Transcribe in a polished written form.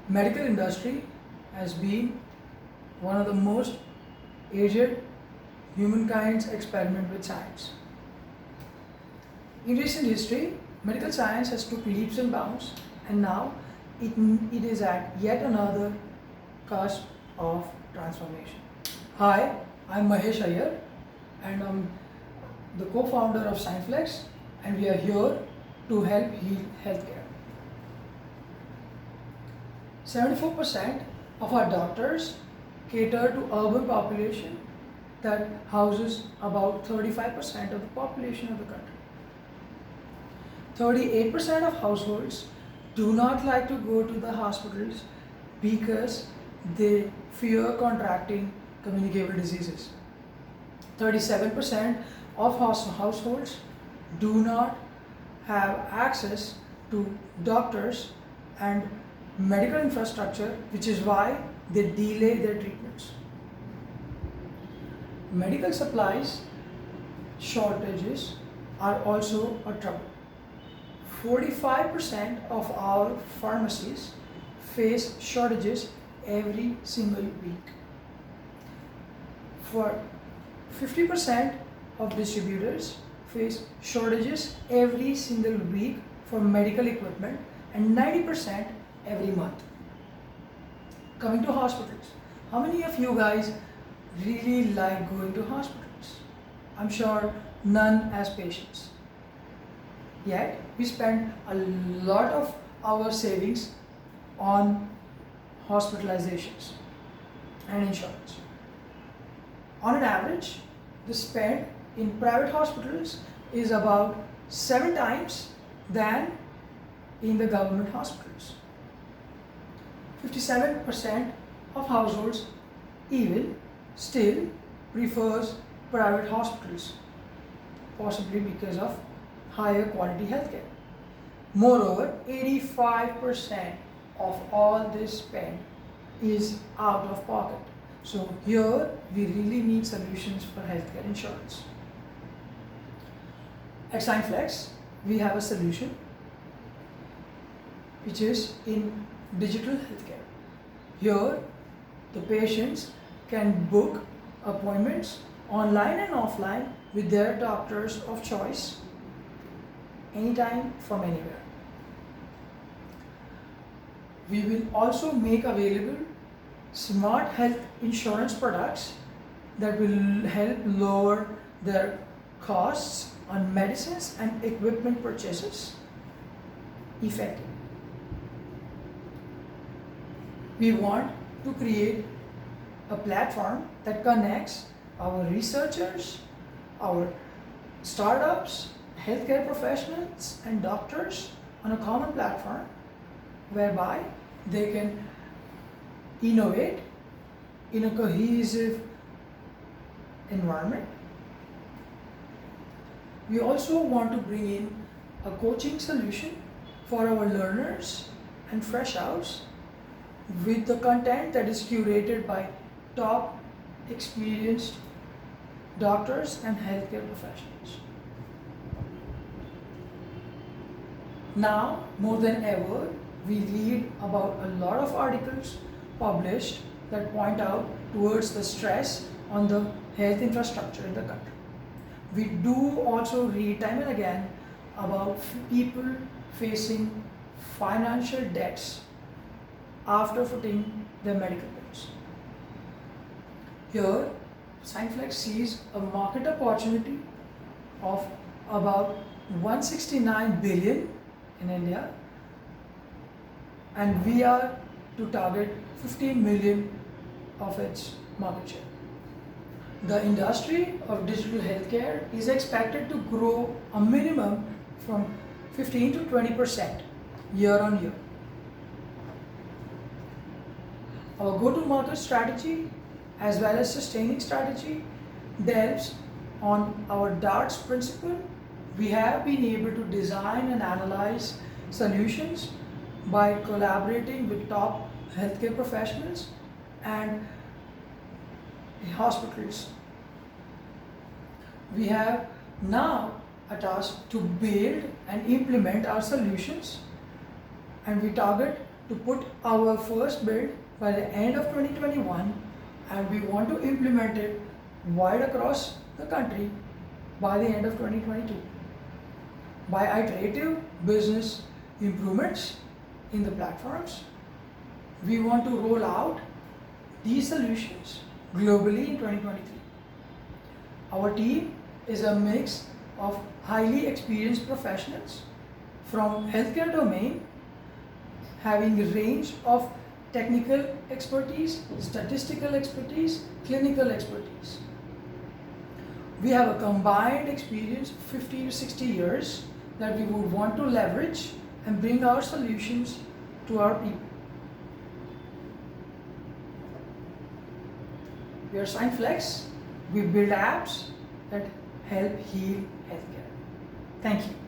Medical industry has been one of the most aged humankind's experiment with science. In recent history, medical science has took leaps and bounds, and now it is at yet another cusp of transformation. Hi, I'm Mahesh Iyer, and I'm the co-founder of Scineflex, and we are here to help heal healthcare. 74% of our doctors cater to urban population that houses about 35% of the population of the country. 38% of households do not like to go to the hospitals because they fear contracting communicable diseases. 37% of households do not have access to doctors and medical infrastructure, which is why they delay their treatments. Medical supplies shortages are also a trouble. 45% of our pharmacies face shortages every single week. For 50% of distributors face shortages every single week for medical equipment and 90% every month. Coming to hospitals, how many of you guys really like going to hospitals? I'm sure none as patients. Yet we spend a lot of our savings on hospitalizations and insurance. On an average, the spend in private hospitals is about 7 times than in the government hospitals. 57% of households even still prefers private hospitals, possibly because of higher quality healthcare. Moreover, 85% of all this spend is out of pocket. So here we really need solutions for healthcare insurance. At Scineflex, we have a solution which is in digital healthcare. Here, the patients can book appointments online and offline with their doctors of choice anytime from anywhere. We will also make available smart health insurance products that will help lower their costs on medicines and equipment purchases effectively. We want to create a platform that connects our researchers, our startups, healthcare professionals and doctors on a common platform whereby they can innovate in a cohesive environment. We also want to bring in a coaching solution for our learners and fresh outs with the content that is curated by top experienced doctors and healthcare professionals. Now, more than ever, we read about a lot of articles published that point out towards the stress on the health infrastructure in the country. We do also read time and again about people facing financial debts after footing their medical bills. Here, Scineflex sees a market opportunity of about 169 billion in India, and we are to target 15 million of its market share. The industry of digital healthcare is expected to grow a minimum from 15 to 20% year on year. Our go-to-market strategy as well as sustaining strategy delves on our DARTS principle. We have been able to design and analyze solutions by collaborating with top healthcare professionals and hospitals. We have now a task to build and implement our solutions, and we target to put our first build by the end of 2021, and we want to implement it wide across the country by the end of 2022 by iterative business improvements in the platforms. We want to roll out these solutions globally in 2023. Our team is a mix of highly experienced professionals from healthcare domain, having a range of technical expertise, statistical expertise, clinical expertise. We have a combined experience of 50 to 60 years that we would want to leverage and bring our solutions to our people. We are SignFlex. We build apps that help heal healthcare. Thank you.